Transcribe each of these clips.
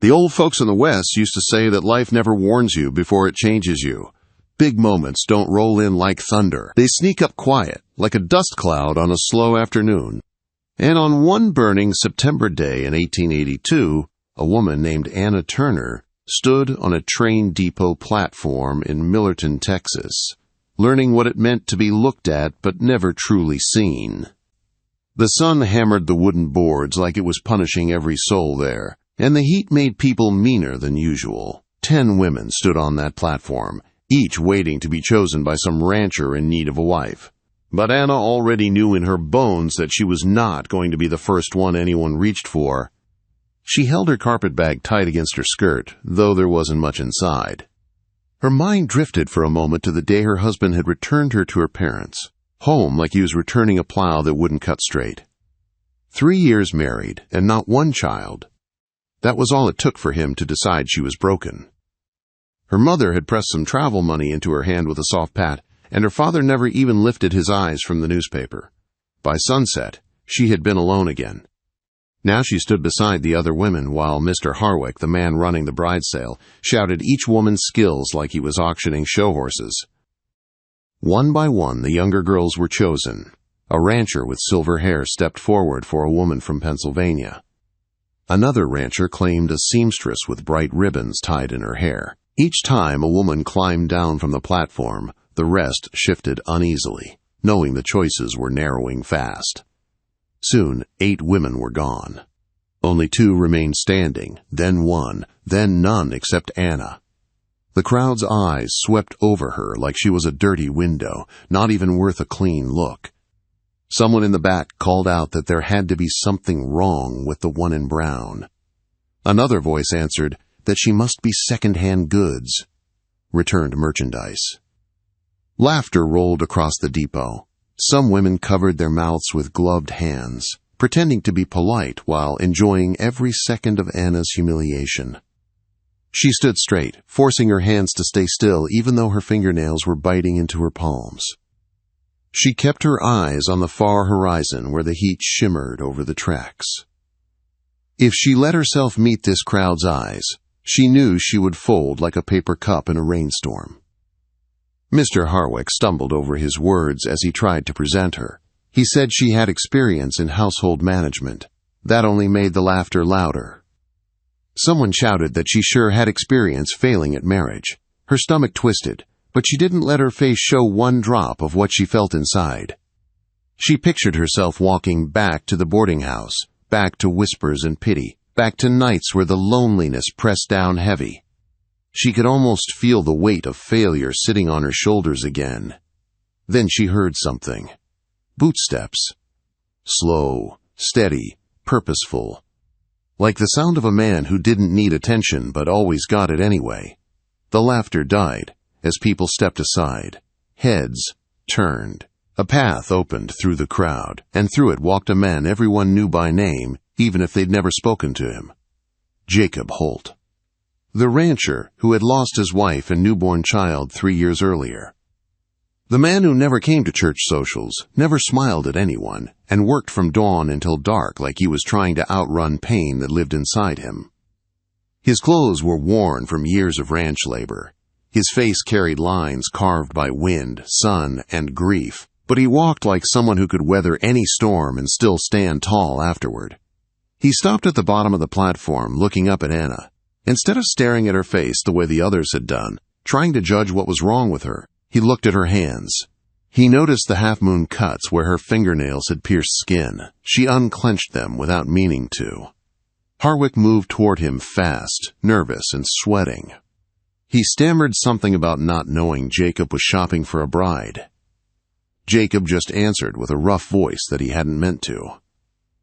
The old folks in the West used to say that life never warns you before it changes you. Big moments don't roll in like thunder. They sneak up quiet, like a dust cloud on a slow afternoon. And on one burning September day in 1882, a woman named Anna Turner stood on a train depot platform in Millerton, Texas, learning what it meant to be looked at but never truly seen. The sun hammered the wooden boards like it was punishing every soul there, and the heat made people meaner than usual. 10 women stood on that platform, each waiting to be chosen by some rancher in need of a wife. But Anna already knew in her bones that she was not going to be the first one anyone reached for. She held her carpetbag tight against her skirt, though there wasn't much inside. Her mind drifted for a moment to the day her husband had returned her to her parents, home like he was returning a plow that wouldn't cut straight. 3 years married, and not one child. That was all it took for him to decide she was broken. Her mother had pressed some travel money into her hand with a soft pat, and her father never even lifted his eyes from the newspaper. By sunset, she had been alone again. Now she stood beside the other women while Mr. Harwick, the man running the bride sale, shouted each woman's skills like he was auctioning show horses. One by one, the younger girls were chosen. A rancher with silver hair stepped forward for a woman from Pennsylvania. Another rancher claimed a seamstress with bright ribbons tied in her hair. Each time a woman climbed down from the platform, the rest shifted uneasily, knowing the choices were narrowing fast. Soon, 8 women were gone. Only 2 remained standing, then 1, then none except Anna. The crowd's eyes swept over her like she was a dirty window, not even worth a clean look. Someone in the back called out that there had to be something wrong with the one in brown. Another voice answered that she must be second-hand goods, returned merchandise. Laughter rolled across the depot. Some women covered their mouths with gloved hands, pretending to be polite while enjoying every second of Anna's humiliation. She stood straight, forcing her hands to stay still even though her fingernails were biting into her palms. She kept her eyes on the far horizon where the heat shimmered over the tracks. If she let herself meet this crowd's eyes, she knew she would fold like a paper cup in a rainstorm. Mr. Harwick stumbled over his words as he tried to present her. He said she had experience in household management. That only made the laughter louder. Someone shouted that she sure had experience failing at marriage. Her stomach twisted, but she didn't let her face show one drop of what she felt inside. She pictured herself walking back to the boarding house, back to whispers and pity, back to nights where the loneliness pressed down heavy. She could almost feel the weight of failure sitting on her shoulders again. Then she heard something. Bootsteps. Slow, steady, purposeful. Like the sound of a man who didn't need attention but always got it anyway. The laughter died as people stepped aside. Heads turned. A path opened through the crowd, and through it walked a man everyone knew by name, even if they'd never spoken to him. Jacob Holt. The rancher who had lost his wife and newborn child 3 years earlier. The man who never came to church socials, never smiled at anyone, and worked from dawn until dark like he was trying to outrun pain that lived inside him. His clothes were worn from years of ranch labor. His face carried lines carved by wind, sun, and grief, but he walked like someone who could weather any storm and still stand tall afterward. He stopped at the bottom of the platform, looking up at Anna. Instead of staring at her face the way the others had done, trying to judge what was wrong with her, he looked at her hands. He noticed the half-moon cuts where her fingernails had pierced skin. She unclenched them without meaning to. Harwick moved toward him fast, nervous, and sweating. He stammered something about not knowing Jacob was shopping for a bride. Jacob just answered with a rough voice that he hadn't meant to.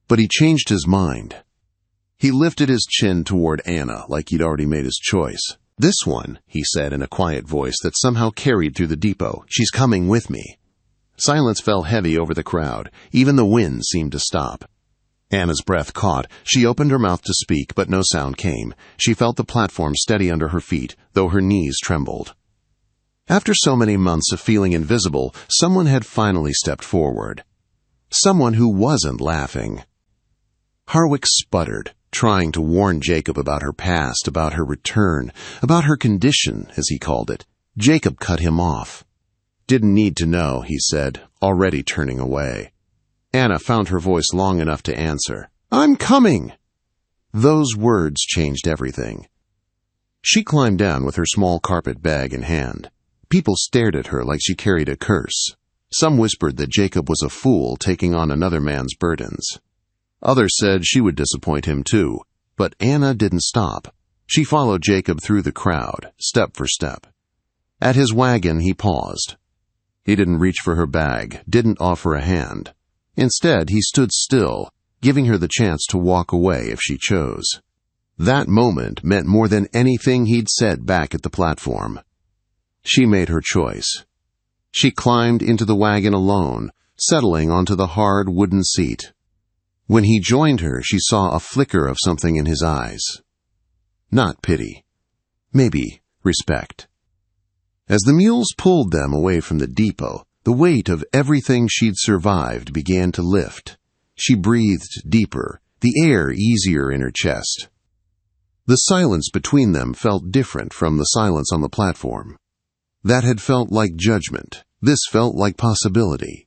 But he changed his mind. He lifted his chin toward Anna like he'd already made his choice. "This one," he said in a quiet voice that somehow carried through the depot. "She's coming with me." Silence fell heavy over the crowd. Even the wind seemed to stop. Anna's breath caught. She opened her mouth to speak, but no sound came. She felt the platform steady under her feet, though her knees trembled. After so many months of feeling invisible, someone had finally stepped forward. Someone who wasn't laughing. Harwick sputtered. trying to warn Jacob about her past, about her return, about her condition, as he called it. Jacob cut him off. "Didn't need to know," he said, already turning away. Anna found her voice long enough to answer, "I'm coming!" Those words changed everything. She climbed down with her small carpet bag in hand. People stared at her like she carried a curse. Some whispered that Jacob was a fool taking on another man's burdens. Others said she would disappoint him too, but Anna didn't stop. She followed Jacob through the crowd, step for step. At his wagon, he paused. He didn't reach for her bag, didn't offer a hand. Instead, he stood still, giving her the chance to walk away if she chose. That moment meant more than anything he'd said back at the platform. She made her choice. She climbed into the wagon alone, settling onto the hard wooden seat. When he joined her, she saw a flicker of something in his eyes. Not pity. Maybe respect. As the mules pulled them away from the depot, the weight of everything she'd survived began to lift. She breathed deeper, the air easier in her chest. The silence between them felt different from the silence on the platform. That had felt like judgment. This felt like possibility.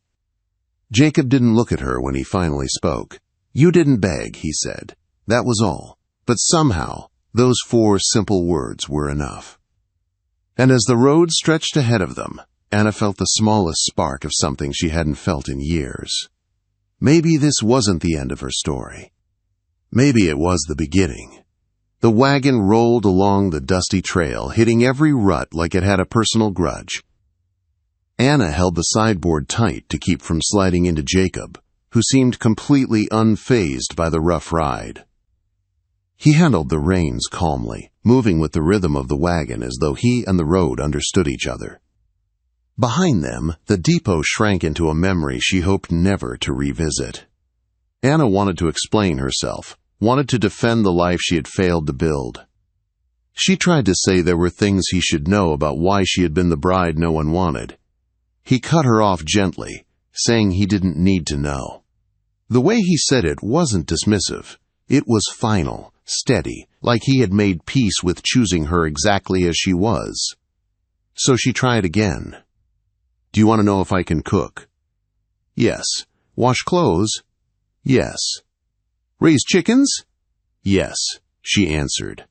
Jacob didn't look at her when he finally spoke. "You didn't beg," he said. That was all. But somehow, those 4 simple words were enough. And as the road stretched ahead of them, Anna felt the smallest spark of something she hadn't felt in years. Maybe this wasn't the end of her story. Maybe it was the beginning. The wagon rolled along the dusty trail, hitting every rut like it had a personal grudge. Anna held the sideboard tight to keep from sliding into Jacob, who seemed completely unfazed by the rough ride. He handled the reins calmly, moving with the rhythm of the wagon as though he and the road understood each other. Behind them, the depot shrank into a memory she hoped never to revisit. Anna wanted to explain herself, wanted to defend the life she had failed to build. She tried to say there were things he should know about why she had been the bride no one wanted. He cut her off gently, saying he didn't need to know. The way he said it wasn't dismissive. It was final, steady, like he had made peace with choosing her exactly as she was. So she tried again. "Do you want to know if I can cook?" "Yes." "Wash clothes?" "Yes." "Raise chickens?" "Yes," she answered.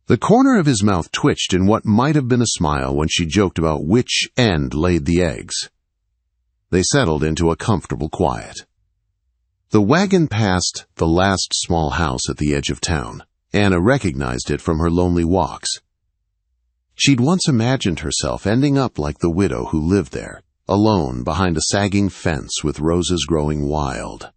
The corner of his mouth twitched in what might have been a smile when she joked about which end laid the eggs. They settled into a comfortable quiet. The wagon passed the last small house at the edge of town. Anna recognized it from her lonely walks. She'd once imagined herself ending up like the widow who lived there, alone behind a sagging fence with roses growing wild.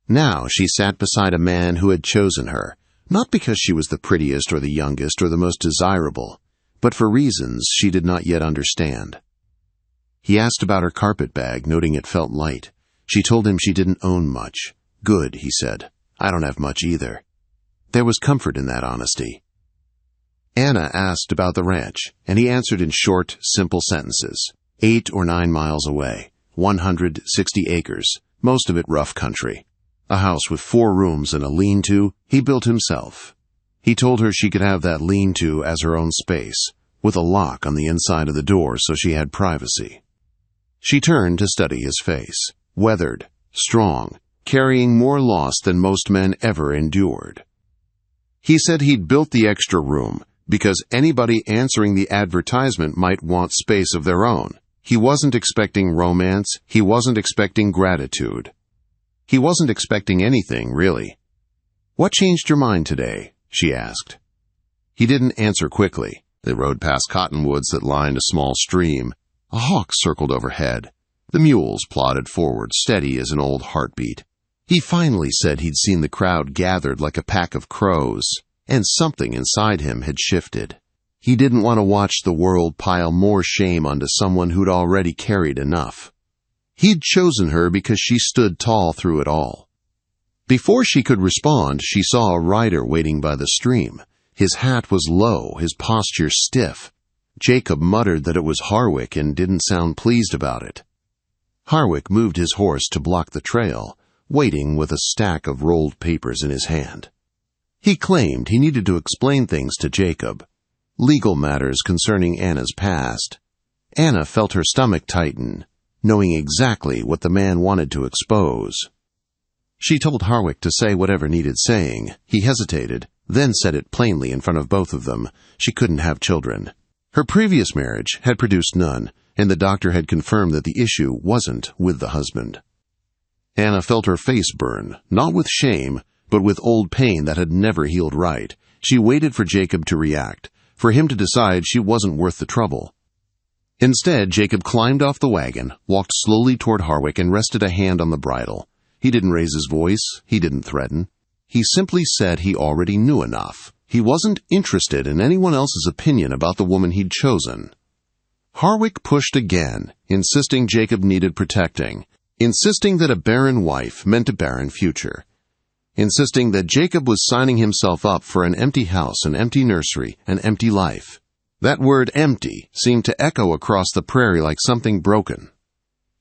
Now she sat beside a man who had chosen her, not because she was the prettiest or the youngest or the most desirable, but for reasons she did not yet understand. He asked about her carpet bag, noting it felt light. She told him she didn't own much. "Good," he said. "I don't have much either." There was comfort in that honesty. Anna asked about the ranch, and he answered in short, simple sentences. 8 or 9 miles away, 160 acres, most of it rough country. A house with 4 rooms and a lean-to he built himself. He told her she could have that lean-to as her own space, with a lock on the inside of the door so she had privacy. She turned to study his face. Weathered, strong, carrying more loss than most men ever endured. He said he'd built the extra room because anybody answering the advertisement might want space of their own. He wasn't expecting romance. He wasn't expecting gratitude. He wasn't expecting anything, really. "What changed your mind today?" she asked. He didn't answer quickly. They rode past cottonwoods that lined a small stream. A hawk circled overhead. The mules plodded forward, steady as an old heartbeat. He finally said he'd seen the crowd gathered like a pack of crows, and something inside him had shifted. He didn't want to watch the world pile more shame onto someone who'd already carried enough. He'd chosen her because she stood tall through it all. Before she could respond, she saw a rider waiting by the stream. His hat was low, his posture stiff. Jacob muttered that it was Harwick and didn't sound pleased about it. Harwick moved his horse to block the trail, waiting with a stack of rolled papers in his hand. He claimed he needed to explain things to Jacob, legal matters concerning Anna's past. Anna felt her stomach tighten, knowing exactly what the man wanted to expose. She told Harwick to say whatever needed saying. He hesitated, then said it plainly in front of both of them. She couldn't have children. Her previous marriage had produced none, and the doctor had confirmed that the issue wasn't with the husband. Anna felt her face burn, not with shame, but with old pain that had never healed right. She waited for Jacob to react, for him to decide she wasn't worth the trouble. Instead, Jacob climbed off the wagon, walked slowly toward Harwick, and rested a hand on the bridle. He didn't raise his voice. He didn't threaten. He simply said he already knew enough. He wasn't interested in anyone else's opinion about the woman he'd chosen. Harwick pushed again, insisting Jacob needed protecting, insisting that a barren wife meant a barren future, insisting that Jacob was signing himself up for an empty house, an empty nursery, an empty life. That word empty seemed to echo across the prairie like something broken.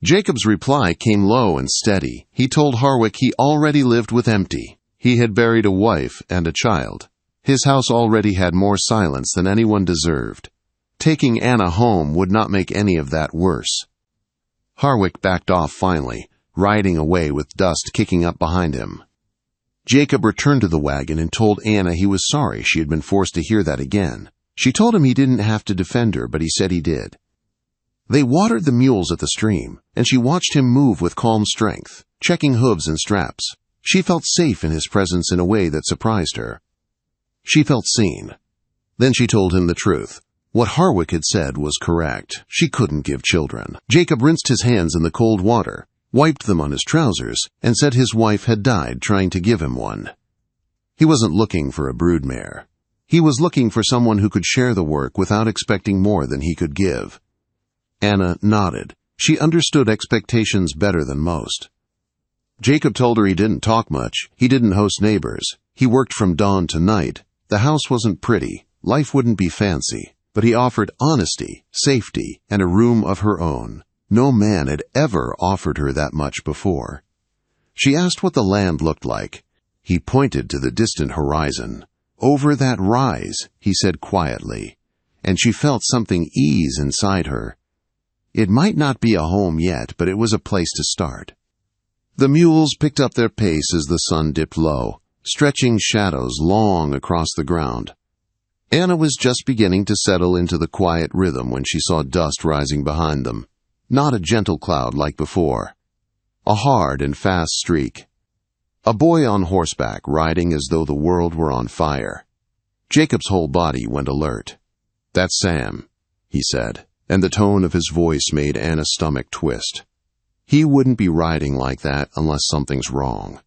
Jacob's reply came low and steady. He told Harwick he already lived with empty. He had buried a wife and a child. His house already had more silence than anyone deserved. Taking Anna home would not make any of that worse. Harwick backed off finally, riding away with dust kicking up behind him. Jacob returned to the wagon and told Anna he was sorry she had been forced to hear that again. She told him he didn't have to defend her, but he said he did. They watered the mules at the stream, and she watched him move with calm strength, checking hooves and straps. She felt safe in his presence in a way that surprised her. She felt seen. Then she told him the truth. What Harwick had said was correct. She couldn't give children. Jacob rinsed his hands in the cold water, wiped them on his trousers, and said his wife had died trying to give him one. He wasn't looking for a broodmare. He was looking for someone who could share the work without expecting more than he could give. Anna nodded. She understood expectations better than most. Jacob told her he didn't talk much. He didn't host neighbors. He worked from dawn to night. The house wasn't pretty. Life wouldn't be fancy. But he offered honesty, safety, and a room of her own. No man had ever offered her that much before. She asked what the land looked like. He pointed to the distant horizon. Over that rise, he said quietly, and she felt something ease inside her. It might not be a home yet, but it was a place to start. The mules picked up their pace as the sun dipped low, stretching shadows long across the ground. Anna was just beginning to settle into the quiet rhythm when she saw dust rising behind them. Not a gentle cloud like before. A hard and fast streak. A boy on horseback riding as though the world were on fire. Jacob's whole body went alert. "That's Sam," he said, and the tone of his voice made Anna's stomach twist. He wouldn't be riding like that unless something's wrong.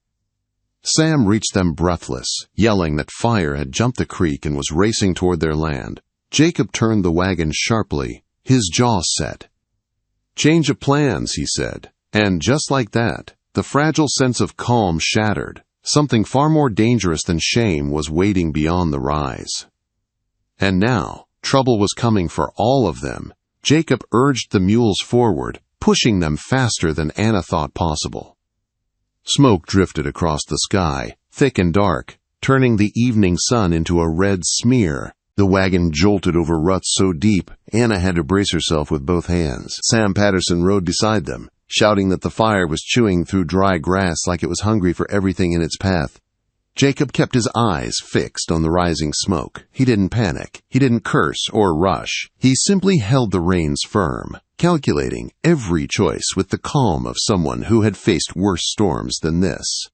Sam reached them breathless, yelling that fire had jumped the creek and was racing toward their land. Jacob turned the wagon sharply, his jaw set. "Change of plans," he said, and just like that, the fragile sense of calm shattered. Something far more dangerous than shame was waiting beyond the rise. And now, trouble was coming for all of them. Jacob urged the mules forward, pushing them faster than Anna thought possible. Smoke drifted across the sky, thick and dark, turning the evening sun into a red smear. The wagon jolted over ruts so deep, Anna had to brace herself with both hands. Sam Patterson rode beside them, shouting that the fire was chewing through dry grass like it was hungry for everything in its path. Jacob kept his eyes fixed on the rising smoke. He didn't panic. He didn't curse or rush. He simply held the reins firm, calculating every choice with the calm of someone who had faced worse storms than this.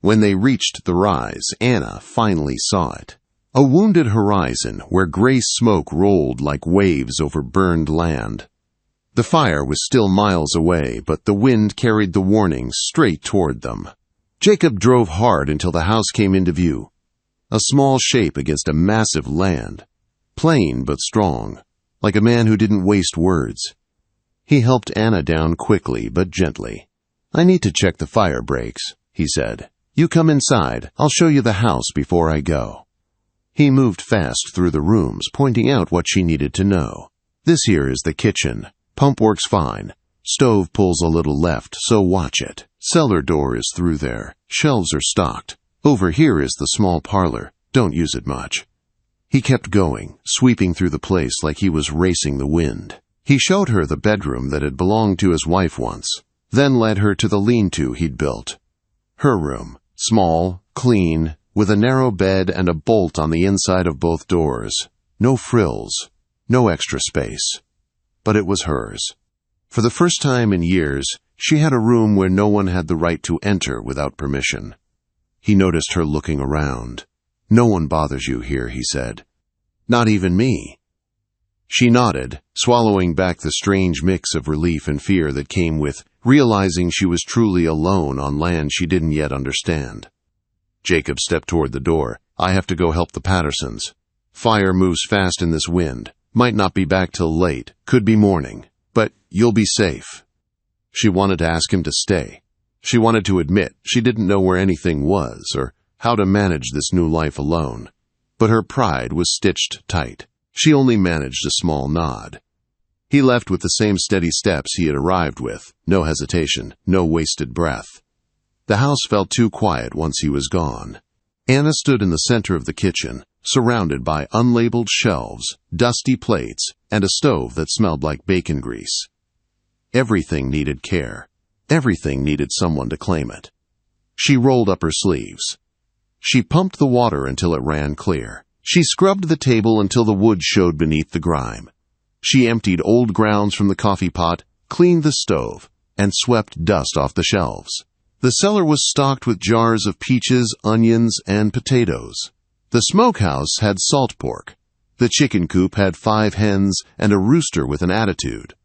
When they reached the rise, Anna finally saw it. A wounded horizon where gray smoke rolled like waves over burned land. The fire was still miles away, but the wind carried the warning straight toward them. Jacob drove hard until the house came into view. A small shape against a massive land. Plain but strong, like a man who didn't waste words. He helped Anna down quickly but gently. "I need to check the fire breaks," he said. "You come inside. I'll show you the house before I go." He moved fast through the rooms, pointing out what she needed to know. "This here is the kitchen. Pump works fine. Stove pulls a little left, so watch it. Cellar door is through there. Shelves are stocked. Over here is the small parlor. Don't use it much. He kept going, sweeping through the place like he was racing the wind. He showed her the bedroom that had belonged to his wife once, then led her to the lean-to he'd built. Her room, small, clean, with a narrow bed and a bolt on the inside of both doors. No frills, no extra space. But it was hers. For the first time in years, she had a room where no one had the right to enter without permission. He noticed her looking around. "No one bothers you here," he said. "Not even me." She nodded, swallowing back the strange mix of relief and fear that came with realizing she was truly alone on land she didn't yet understand. Jacob stepped toward the door. "I have to go help the Pattersons. Fire moves fast in this wind. Might not be back till late. Could be morning. But you'll be safe." She wanted to ask him to stay. She wanted to admit she didn't know where anything was or how to manage this new life alone. But her pride was stitched tight. She only managed a small nod. He left with the same steady steps he had arrived with, no hesitation, no wasted breath. The house felt too quiet once he was gone. Anna stood in the center of the kitchen, surrounded by unlabeled shelves, dusty plates, and a stove that smelled like bacon grease. Everything needed care. Everything needed someone to claim it. She rolled up her sleeves. She pumped the water until it ran clear. She scrubbed the table until the wood showed beneath the grime. She emptied old grounds from the coffee pot, cleaned the stove, and swept dust off the shelves. The cellar was stocked with jars of peaches, onions, and potatoes. The smokehouse had salt pork. The chicken coop had 5 hens and a rooster with an attitude.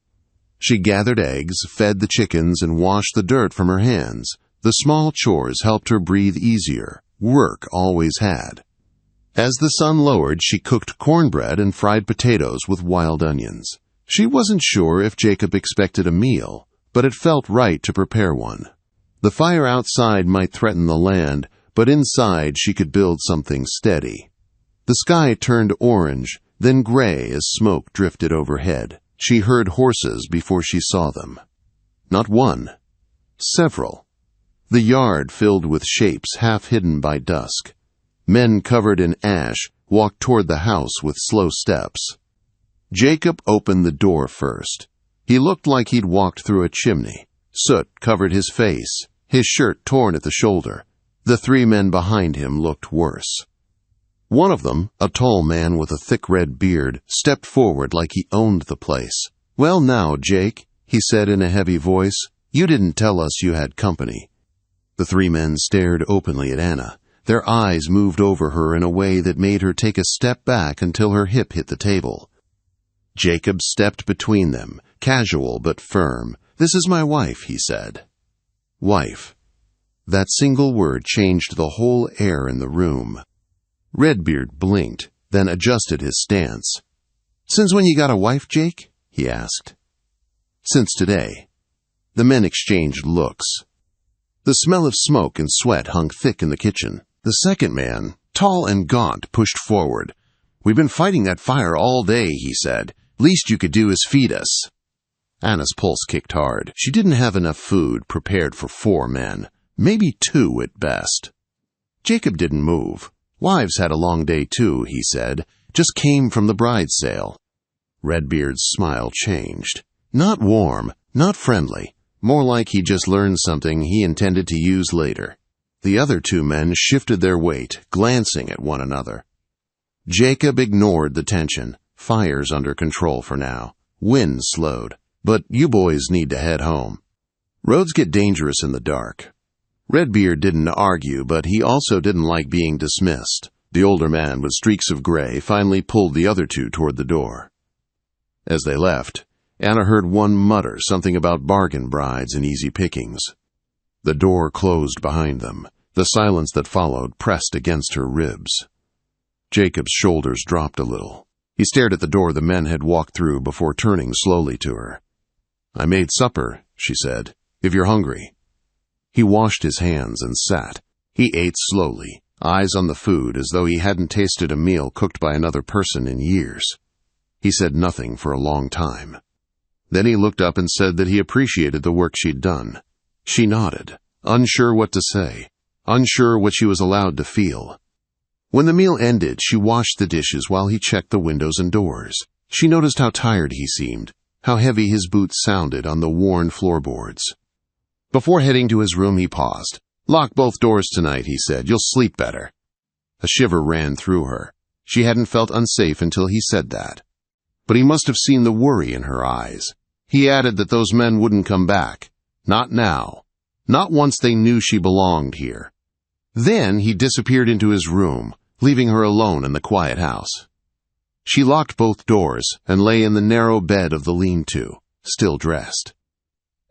She gathered eggs, fed the chickens, and washed the dirt from her hands. The small chores helped her breathe easier. Work always had. As the sun lowered, she cooked cornbread and fried potatoes with wild onions. She wasn't sure if Jacob expected a meal, but it felt right to prepare one. The fire outside might threaten the land, but inside she could build something steady. The sky turned orange, then gray as smoke drifted overhead. She heard horses before she saw them. Not one. Several. The yard filled with shapes half hidden by dusk. Men covered in ash walked toward the house with slow steps. Jacob opened the door first. He looked like he'd walked through a chimney. Soot covered his face, his shirt torn at the shoulder. The 3 men behind him looked worse. One of them, a tall man with a thick red beard, stepped forward like he owned the place. "Well now, Jake," he said in a heavy voice, "you didn't tell us you had company." The 3 men stared openly at Anna. Their eyes moved over her in a way that made her take a step back until her hip hit the table. Jacob stepped between them, casual but firm. "This is my wife," he said. Wife. That single word changed the whole air in the room. Redbeard blinked, then adjusted his stance. "Since when you got a wife, Jake?" he asked. "Since today." The men exchanged looks. The smell of smoke and sweat hung thick in the kitchen. The second man, tall and gaunt, pushed forward. "We've been fighting that fire all day," he said. "Least you could do is feed us." Anna's pulse kicked hard. She didn't have enough food prepared for 4 men, maybe 2 at best. Jacob didn't move. "Wives had a long day too," he said. "Just came from the bride's sale." Redbeard's smile changed. Not warm, not friendly. More like he just learned something he intended to use later. The other 2 men shifted their weight, glancing at one another. Jacob ignored the tension. Fire's under control for now. Wind slowed. "But you boys need to head home. Roads get dangerous in the dark." Redbeard didn't argue, but he also didn't like being dismissed. The older man with streaks of gray finally pulled the other 2 toward the door. As they left, Anna heard one mutter something about bargain brides and easy pickings. The door closed behind them. The silence that followed pressed against her ribs. Jacob's shoulders dropped a little. He stared at the door the men had walked through before turning slowly to her. "I made supper," she said, "if you're hungry." He washed his hands and sat. He ate slowly, eyes on the food as though he hadn't tasted a meal cooked by another person in years. He said nothing for a long time. Then he looked up and said that he appreciated the work she'd done. She nodded, unsure what to say, unsure what she was allowed to feel. When the meal ended, she washed the dishes while he checked the windows and doors. She noticed how tired he seemed, how heavy his boots sounded on the worn floorboards. Before heading to his room, he paused. "Lock both doors tonight," he said. "You'll sleep better." A shiver ran through her. She hadn't felt unsafe until he said that. But he must have seen the worry in her eyes. He added that those men wouldn't come back. Not now. Not once they knew she belonged here. Then he disappeared into his room, leaving her alone in the quiet house. She locked both doors and lay in the narrow bed of the lean-to, still dressed.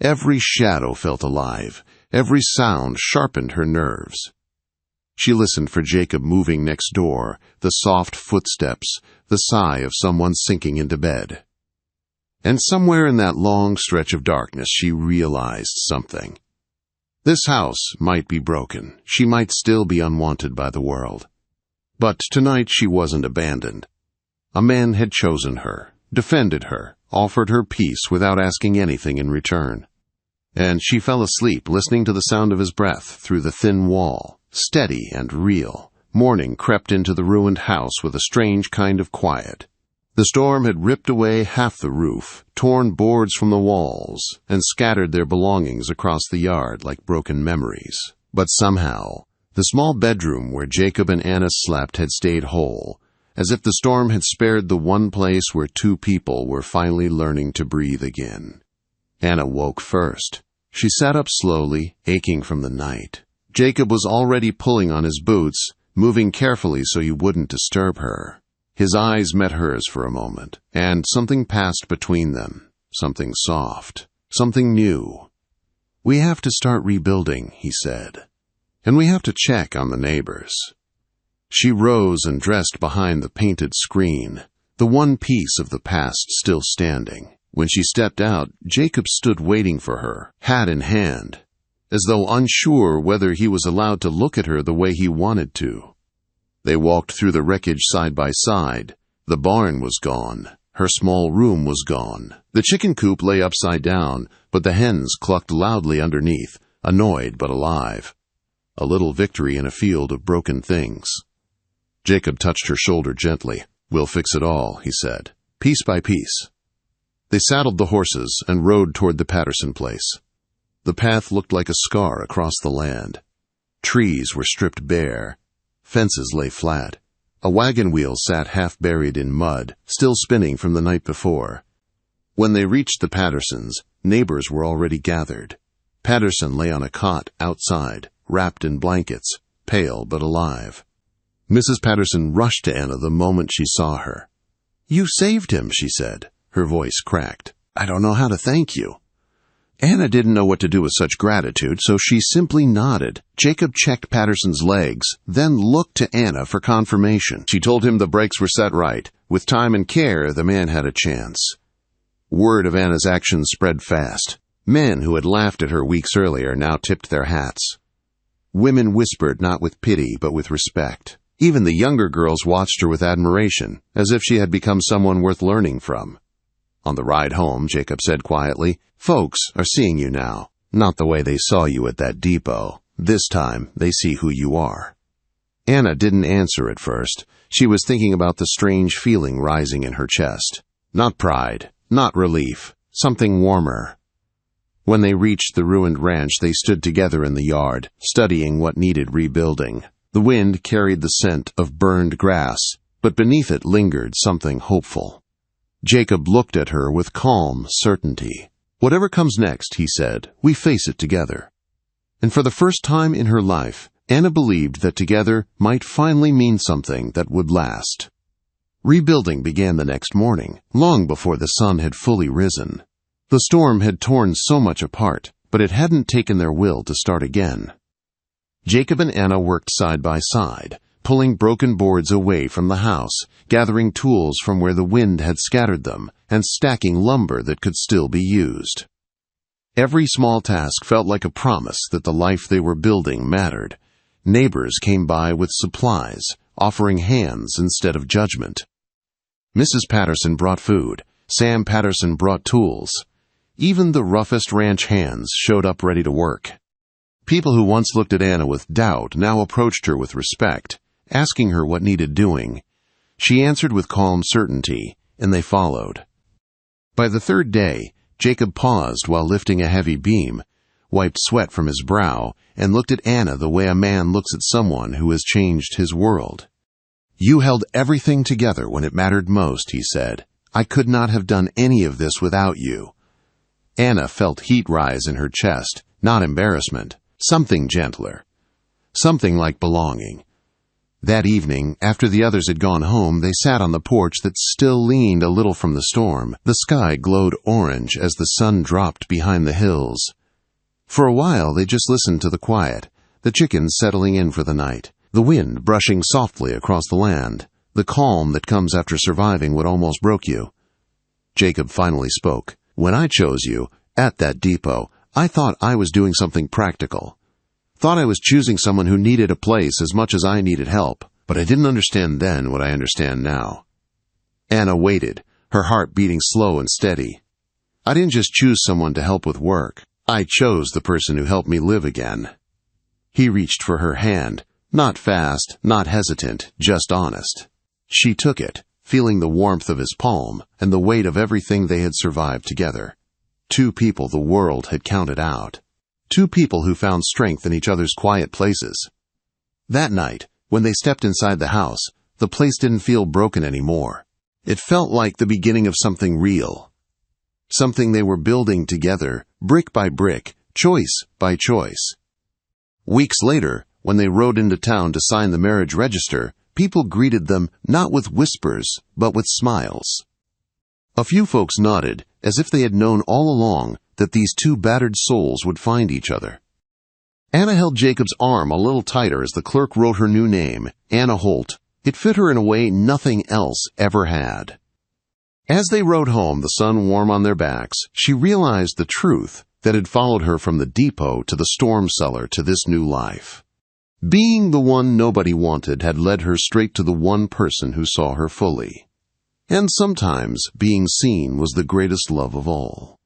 Every shadow felt alive. Every sound sharpened her nerves. She listened for Jacob moving next door, the soft footsteps, the sigh of someone sinking into bed. And somewhere in that long stretch of darkness she realized something. This house might be broken. She might still be unwanted by the world. But tonight she wasn't abandoned. A man had chosen her, defended her, offered her peace without asking anything in return. And she fell asleep listening to the sound of his breath through the thin wall, steady and real. Morning crept into the ruined house with a strange kind of quiet. The storm had ripped away half the roof, torn boards from the walls, and scattered their belongings across the yard like broken memories. But somehow, the small bedroom where Jacob and Anna slept had stayed whole, as if the storm had spared the one place where two people were finally learning to breathe again. Anna woke first. She sat up slowly, aching from the night. Jacob was already pulling on his boots, moving carefully so he wouldn't disturb her. His eyes met hers for a moment, and something passed between them, something soft, something new. "We have to start rebuilding," he said, "and we have to check on the neighbors." She rose and dressed behind the painted screen, the one piece of the past still standing. When she stepped out, Jacob stood waiting for her, hat in hand, as though unsure whether he was allowed to look at her the way he wanted to. They walked through the wreckage side by side. The barn was gone. Her small room was gone. The chicken coop lay upside down, but the hens clucked loudly underneath, annoyed but alive. A little victory in a field of broken things. Jacob touched her shoulder gently. "We'll fix it all," he said, piece by piece. They saddled the horses and rode toward the Patterson place. The path looked like a scar across the land. Trees were stripped bare. Fences lay flat. A wagon wheel sat half buried in mud, still spinning from the night before. When they reached the Pattersons, neighbors were already gathered. Patterson lay on a cot outside, wrapped in blankets, pale but alive. Mrs. Patterson rushed to Anna the moment she saw her. "You saved him," she said. Her voice cracked. "I don't know how to thank you." Anna didn't know what to do with such gratitude, so she simply nodded. Jacob checked Patterson's legs, then looked to Anna for confirmation. She told him the brakes were set right. With time and care, the man had a chance. Word of Anna's actions spread fast. Men who had laughed at her weeks earlier now tipped their hats. Women whispered not with pity, but with respect. Even the younger girls watched her with admiration, as if she had become someone worth learning from. On the ride home, Jacob said quietly, "Folks are seeing you now. Not the way they saw you at that depot. This time, they see who you are." Anna didn't answer at first. She was thinking about the strange feeling rising in her chest. Not pride, not relief, something warmer. When they reached the ruined ranch, they stood together in the yard, studying what needed rebuilding. The wind carried the scent of burned grass, but beneath it lingered something hopeful. Jacob looked at her with calm certainty. "Whatever comes next," he said, "we face it together." And for the first time in her life, Anna believed that together might finally mean something that would last. Rebuilding began the next morning, long before the sun had fully risen. The storm had torn so much apart, but it hadn't taken their will to start again. Jacob and Anna worked side by side, pulling broken boards away from the house, gathering tools from where the wind had scattered them, and stacking lumber that could still be used. Every small task felt like a promise that the life they were building mattered. Neighbors came by with supplies, offering hands instead of judgment. Mrs. Patterson brought food, Sam Patterson brought tools. Even the roughest ranch hands showed up ready to work. People who once looked at Anna with doubt now approached her with respect, asking her what needed doing. She answered with calm certainty, and they followed. By the third day, Jacob paused while lifting a heavy beam, wiped sweat from his brow, and looked at Anna the way a man looks at someone who has changed his world. "You held everything together when it mattered most," he said. "I could not have done any of this without you." Anna felt heat rise in her chest, not embarrassment, something gentler, something like belonging. That evening, after the others had gone home, they sat on the porch that still leaned a little from the storm. The sky glowed orange as the sun dropped behind the hills. For a while they just listened to the quiet, the chickens settling in for the night, the wind brushing softly across the land, the calm that comes after surviving what almost broke you. Jacob finally spoke. "When I chose you, at that depot, I thought I was doing something practical. Thought I was choosing someone who needed a place as much as I needed help, but I didn't understand then what I understand now." Anna waited, her heart beating slow and steady. "I didn't just choose someone to help with work. I chose the person who helped me live again." He reached for her hand, not fast, not hesitant, just honest. She took it, feeling the warmth of his palm and the weight of everything they had survived together. Two people the world had counted out. Two people who found strength in each other's quiet places. That night, when they stepped inside the house, the place didn't feel broken anymore. It felt like the beginning of something real. Something they were building together, brick by brick, choice by choice. Weeks later, when they rode into town to sign the marriage register, people greeted them not with whispers, but with smiles. A few folks nodded, as if they had known all along that these two battered souls would find each other. Anna held Jacob's arm a little tighter as the clerk wrote her new name, Anna Holt. It fit her in a way nothing else ever had. As they rode home, the sun warm on their backs, she realized the truth that had followed her from the depot to the storm cellar to this new life. Being the one nobody wanted had led her straight to the one person who saw her fully. And sometimes being seen was the greatest love of all.